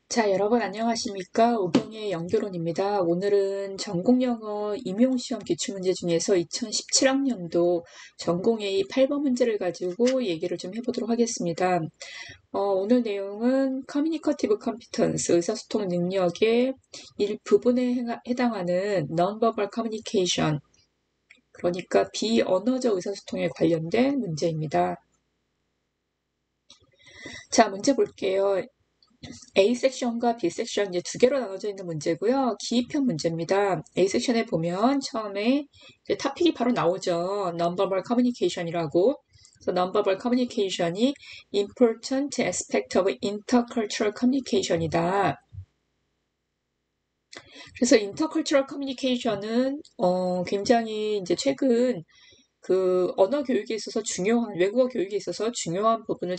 자, 여러분 안녕하십니까? 오경의 영교론입니다. 오늘은 전공영어 임용시험 기출문제 중에서 2017학년도 전공A 8번 문제를 가지고 얘기를 좀 해보도록 하겠습니다. 오늘 내용은 커뮤니커티브 컴피턴스, 의사소통 능력의 일부분에 해당하는 non-verbal communication, 그러니까 비언어적 의사소통에 관련된 문제입니다. 자, 문제 볼게요. A 섹션과 B 섹션 이제 두 개로 나눠져 있는 문제고요. 기입형 문제입니다. A 섹션에 보면 처음에 이제 토픽이 바로 나오죠. Non-verbal communication이라고. 그래서 non-verbal communication이 important aspect of intercultural communication이다. 그래서 intercultural communication은 굉장히 이제 최근 그 언어 교육에 있어서 중요한, 외국어 교육에 있어서 중요한 부분을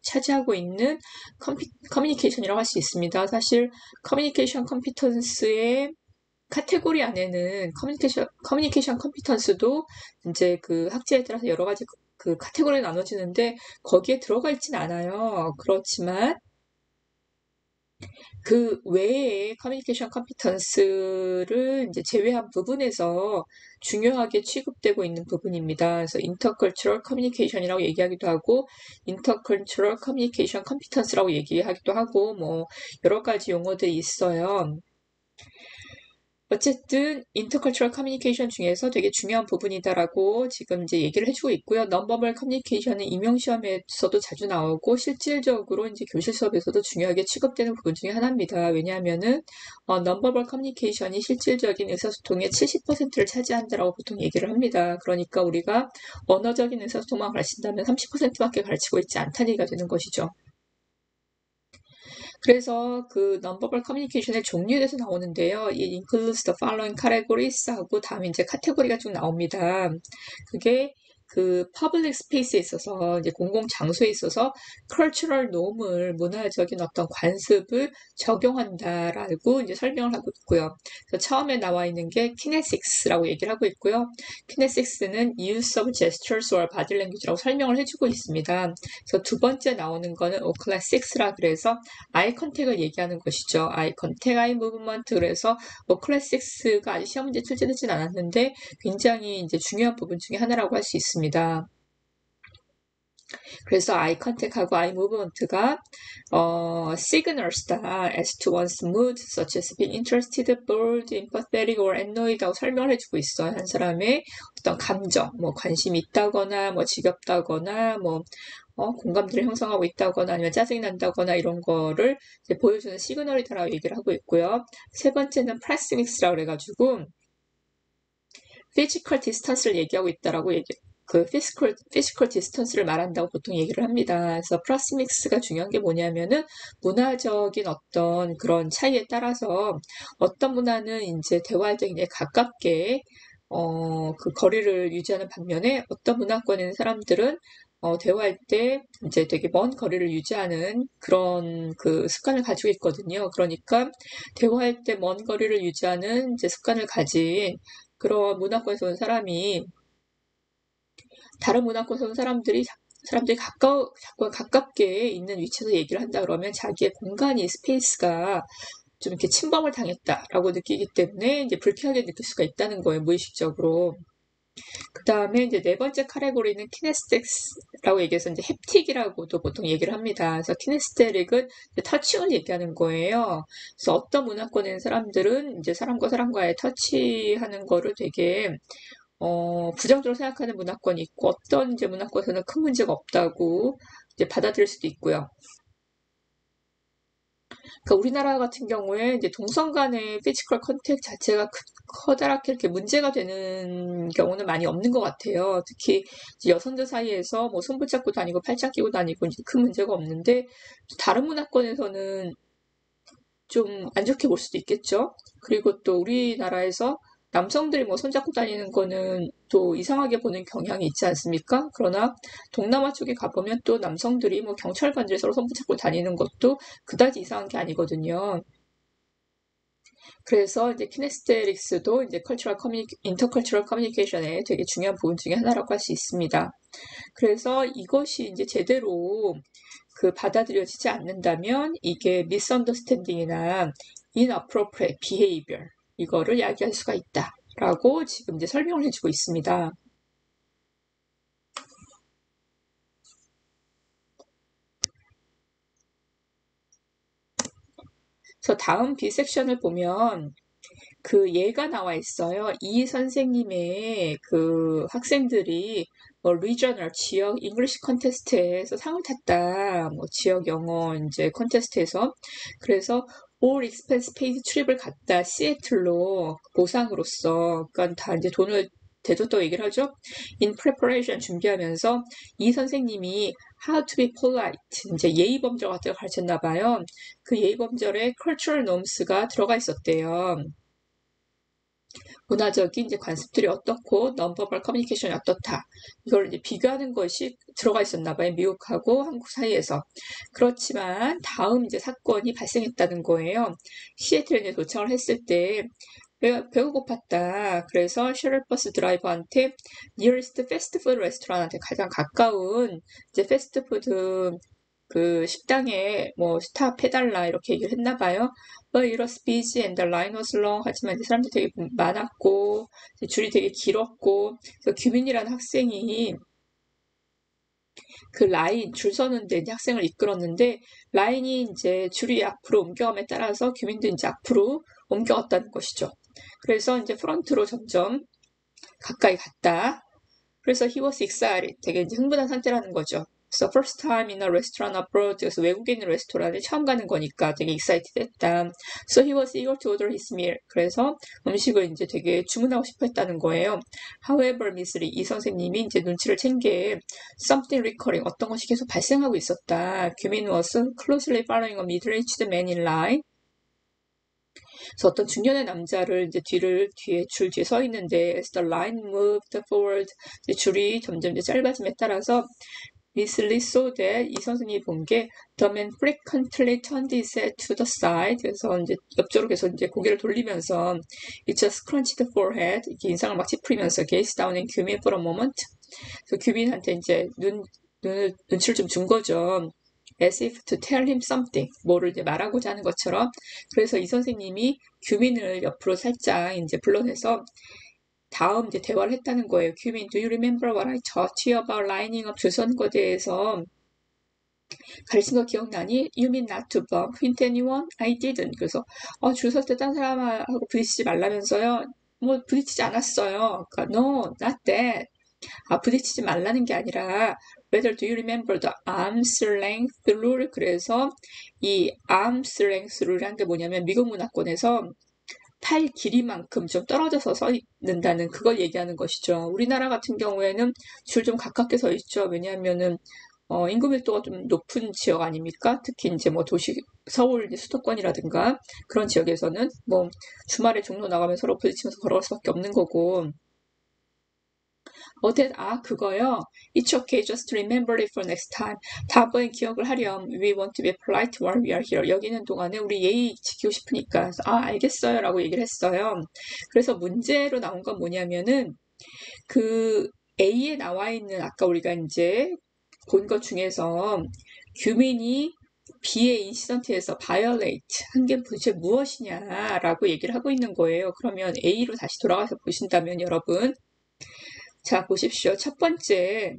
차지하고 있는 커뮤니케이션이라고 할 수 있습니다. 사실 커뮤니케이션 컴피턴스의 카테고리 안에는 커뮤니케이션 컴피턴스도 이제 그 학제에 따라서 여러 가지 그 카테고리에 나눠지는데 거기에 들어가 있진 않아요. 그렇지만 그 외에 커뮤니케이션 컴피턴스를 이제 제외한 부분에서 중요하게 취급되고 있는 부분입니다. 그래서 인터컬처럴 커뮤니케이션이라고 얘기하기도 하고 인터컬처럴 커뮤니케이션 컴피턴스라고 얘기하기도 하고 뭐 여러 가지 용어들이 있어요. 어쨌든 인터컬처럴 커뮤니케이션 중에서 되게 중요한 부분이다라고 지금 이제 얘기를 해주고 있고요. non-verbal communication은 임용시험에서도 자주 나오고 실질적으로 이제 교실 수업에서도 중요하게 취급되는 부분 중에 하나입니다. 왜냐하면은 non-verbal communication이 실질적인 의사소통의 70%를 차지한다라고 보통 얘기를 합니다. 그러니까 우리가 언어적인 의사소통만 가르친다면 30%밖에 가르치고 있지 않다는 얘기가 되는 것이죠. 그래서 그 non-verbal communication의 종류에 대해서 나오는데요. It includes the following categories 하고 다음에 이제 카테고리가 쭉 나옵니다. 그게 그 public space에 있어서 이제 공공 장소에 있어서 cultural norm을 문화적인 어떤 관습을 적용한다라고 이제 설명을 하고 있고요. 그래서 처음에 나와 있는 게 kinesics라고 얘기를 하고 있고요. kinesics는 use of gestures or body language라고 설명을 해주고 있습니다. 그래서 두 번째 나오는 거는 occulesics라 그래서 아이 컨택을 얘기하는 것이죠. 아이 컨택, 아이 무브먼트. 그래서 클래식스가 아직 시험 문제 출제되진 않았는데 굉장히 이제 중요한 부분 중에 하나라고 할 수 있습니다. 그래서 아이 컨택하고 아이 무브먼트가 signals다 as to one's mood, such as being interested, bored, empathetic, or annoyed라고 설명을 해주고 있어요. 한 사람의 어떤 감정, 뭐 관심이 있다거나, 뭐 지겹다거나, 뭐 공감대를 형성하고 있다거나 아니면 짜증이 난다거나 이런 거를 이제 보여주는 시그널이다라고 얘기를 하고 있고요. 세 번째는 프레스믹스라고 그래가지고 피지컬 디스턴스를 얘기하고 있다라고 그 피지컬 디스턴스를 말한다고 보통 얘기를 합니다. 그래서 프라스믹스가 중요한 게 뭐냐면은 문화적인 어떤 그런 차이에 따라서 어떤 문화는 이제 대화할 때 굉장히 가깝게 그 거리를 유지하는 반면에 어떤 문화권에 있는 사람들은 대화할 때 이제 되게 먼 거리를 유지하는 그런 그 습관을 가지고 있거든요. 그러니까 대화할 때 먼 거리를 유지하는 이제 습관을 가진 그런 문화권에서 온 사람이 다른 문화권에서 온 사람들이 자꾸 가깝게 있는 위치에서 얘기를 한다 그러면 자기의 공간이 스페이스가 좀 이렇게 침범을 당했다라고 느끼기 때문에 이제 불쾌하게 느낄 수가 있다는 거예요, 무의식적으로. 그 다음에 이제 네 번째 카테고리는 키네스틱스라고 얘기해서 이제 햅틱이라고도 보통 얘기를 합니다. 그래서 키네스테릭은 터칭을 얘기하는 거예요. 그래서 어떤 문화권에 있는 사람들은 이제 사람과 사람과의 터치하는 거를 되게 부정적으로 생각하는 문화권이 있고 어떤 이제 문화권에서는 큰 문제가 없다고 이제 받아들일 수도 있고요. 그러니까 우리나라 같은 경우에 이제 동성 간의 피지컬 컨택 자체가 커다랗게 이렇게 문제가 되는 경우는 많이 없는 것 같아요. 특히 여성들 사이에서 뭐 손 붙잡고 다니고 팔짱 끼고 다니고 이제 큰 문제가 없는데 다른 문화권에서는 좀 안 좋게 볼 수도 있겠죠. 그리고 또 우리나라에서 남성들이 뭐 손잡고 다니는 거는 또 이상하게 보는 경향이 있지 않습니까? 그러나 동남아 쪽에 가보면 또 남성들이 뭐 경찰관들이 서로 손 붙잡고 다니는 것도 그다지 이상한 게 아니거든요. 그래서 이제 키네스테릭스도 이제 인터컬처럴 커뮤니케이션의 되게 중요한 부분 중에 하나라고 할 수 있습니다. 그래서 이것이 이제 제대로 그 받아들여지지 않는다면 이게 misunderstanding이나 inappropriate behavior 이거를 야기할 수가 있다라고 지금 이제 설명을 해주고 있습니다. 그래서 다음 B 섹션을 보면 그 예가 나와 있어요. 이 선생님의 그 학생들이 뭐 리저널 지역 잉글리시 컨테스트에서 상을 탔다. 뭐 지역 영어 이제 컨테스트에서 그래서 all expense paid 트립을 갔다 시애틀로 보상으로서 그러니까 다 이제 돈을 대줬다고 얘기를 하죠. In preparation 준비하면서 이 선생님이 how to be polite 이제 예의 범절 같은 걸 가르쳤나 봐요. 그 예의 범절에 cultural norms가 들어가 있었대요. 문화적인 이제 관습들이 어떻고 non-verbal 커뮤니케이션이 어떻다. 이걸 이제 비교하는 것이 들어가 있었나 봐요. 미국하고 한국 사이에서. 그렇지만 다음 이제 사건이 발생했다는 거예요. 시애틀에 이제 도착을 했을 때 배가 고팠다. 그래서 셔틀버스 드라이버한테 nearest 패스트푸드 레스토랑한테 가장 가까운 이제 패스트푸드 그 식당에 뭐 스탑해달라 이렇게 얘기를 했나 봐요. But it was busy and the line was long. 하지만 이제 사람들이 되게 많았고 줄이 되게 길었고 그래서 규민이라는 학생이 그 라인 줄 서는데 이제 학생을 이끌었는데 라인이 이제 줄이 앞으로 옮겨감에 따라서 규민도 이제 앞으로 옮겨갔다는 것이죠. 그래서 이제 프런트로 점점 가까이 갔다. 그래서 he was excited. 되게 이제 흥분한 상태라는 거죠. So first time in a restaurant abroad. 그래서 외국에 있는 레스토랑에 처음 가는 거니까 되게 excited 했다. So he was eager to order his meal. 그래서 음식을 이제 되게 주문하고 싶어 했다는 거예요. However, Miss Lee, 이 선생님이 이제 눈치를 챈 게 something recurring, 어떤 것이 계속 발생하고 있었다. 규민 was closely following a middle-aged man in line. 그래서 어떤 중년의 남자를 이제 뒤에 줄 뒤에 서 있는데 as the line moved forward 이제 줄이 점점 이제 짧아짐에 따라서 Miss Lee saw that 이 선생님이 본 게 the man frequently turned his head to the side 그래서 이제 옆쪽으로 계속 이제 고개를 돌리면서 it just crunched the forehead 이렇게 인상을 막 찌푸리면서 gaze down in 규민 for a moment 그래서 규민한테 이제 눈치를 좀 준 거죠. as if to tell him something, 뭐를 이제 말하고자 하는 것처럼. 그래서 이 선생님이 규민을 옆으로 살짝 이제 불러내서 다음 이제 대화를 했다는 거예요. 규민, do you remember what I taught you about lining up 줄 서는 것에 대해서 가르친 거 기억나니? You mean not to bump into anyone? I didn't. 그래서 줄 설 때 딴 사람하고 부딪히지 말라면서요. 뭐 부딪히지 않았어요. 그러니까 no, not that. 부딪히지 말라는 게 아니라 whether do you remember the arm's length rule? 그래서 이 arm's length rule이란 게 뭐냐면 미국 문화권에서 팔 길이만큼 좀 떨어져서 서 있는다는 그걸 얘기하는 것이죠. 우리나라 같은 경우에는 줄 좀 가깝게 서 있죠. 왜냐하면은 인구 밀도가 좀 높은 지역 아닙니까? 특히 이제 뭐 도시 서울 수도권이라든가 그런 지역에서는 뭐 주말에 종로 나가면 서로 부딪히면서 걸어갈 수밖에 없는 거고. 그거요. It's okay, just remember it for next time. 다음번에 기억을 하렴. We want to be polite while we are here. 여기 있는 동안에 우리 예의 지키고 싶으니까. 알겠어요. 라고 얘기를 했어요. 그래서 문제로 나온 건 뭐냐면은, 그 A에 나와 있는 아까 우리가 이제 본 것 중에서 규민이 B의 인시던트에서 violate 한 게 도대체 무엇이냐라고 얘기를 하고 있는 거예요. 그러면 A로 다시 돌아가서 보신다면 여러분, 자, 보십시오. 첫 번째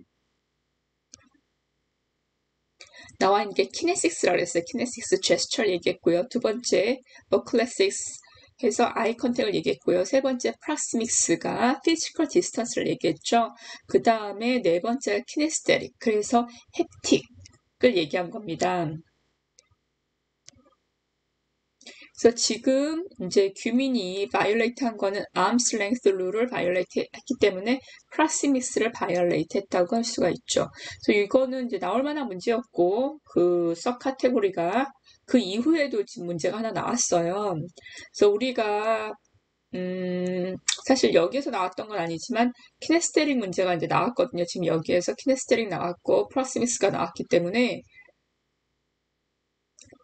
나와 있는 게 키네식스라고 그랬어요. 키네식스 제스처를 얘기했고요. 두 번째 버클래식스 해서 아이 컨택을 얘기했고요. 세 번째 프락시믹스가 피지컬 디스턴스를 얘기했죠. 그 다음에 네 번째 키네스테릭 그래서 햅틱을 얘기한 겁니다. 그래서 지금 이제 규민이 바이올레이트 한 거는 arm's length rule을 바이올레이트 했기 때문에 프락시믹스를 바이올레이트 했다고 할 수가 있죠. 그래서 이거는 이제 나올 만한 문제였고 그 서 카테고리가 그 이후에도 지금 문제가 하나 나왔어요. 그래서 우리가 사실 여기에서 나왔던 건 아니지만 키네스테릭 문제가 이제 나왔거든요. 지금 여기에서 키네스테릭 나왔고 프락시믹스가 나왔기 때문에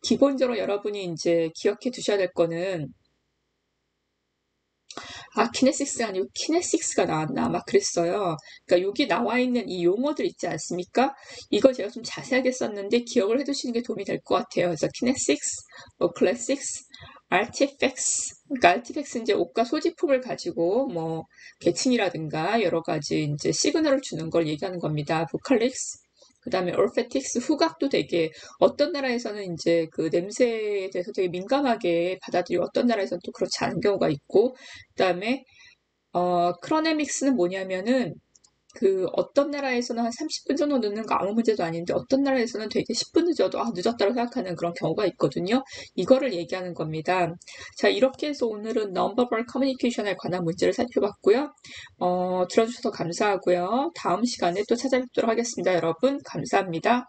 기본적으로 여러분이 이제 기억해 두셔야 될 거는 아, 키네식스가 아니고 키네식스가 나왔나? 막 그랬어요. 그러니까 여기 나와 있는 이 용어들 있지 않습니까? 이거 제가 좀 자세하게 썼는데 기억을 해두시는 게 도움이 될 것 같아요. 그래서 키네식스, 뭐 클래식스, artifacts. 그러니까 artifacts 이제 옷과 소지품을 가지고 뭐 계층이라든가 여러 가지 이제 시그널을 주는 걸 얘기하는 겁니다. vocalics. 그 다음에 olfactics, 후각도 되게 어떤 나라에서는 이제 그 냄새에 대해서 되게 민감하게 받아들이고 어떤 나라에서는 또 그렇지 않은 경우가 있고, 그다음에 크로네믹스는 뭐냐면은 그 어떤 나라에서는 한 30분 정도 늦는 거 아무 문제도 아닌데 어떤 나라에서는 되게 10분 늦어도 아, 늦었다고 생각하는 그런 경우가 있거든요. 이거를 얘기하는 겁니다. 자, 이렇게 해서 오늘은 non-verbal communication에 관한 문제를 살펴봤고요. 들어주셔서 감사하고요. 다음 시간에 또 찾아뵙도록 하겠습니다. 여러분, 감사합니다.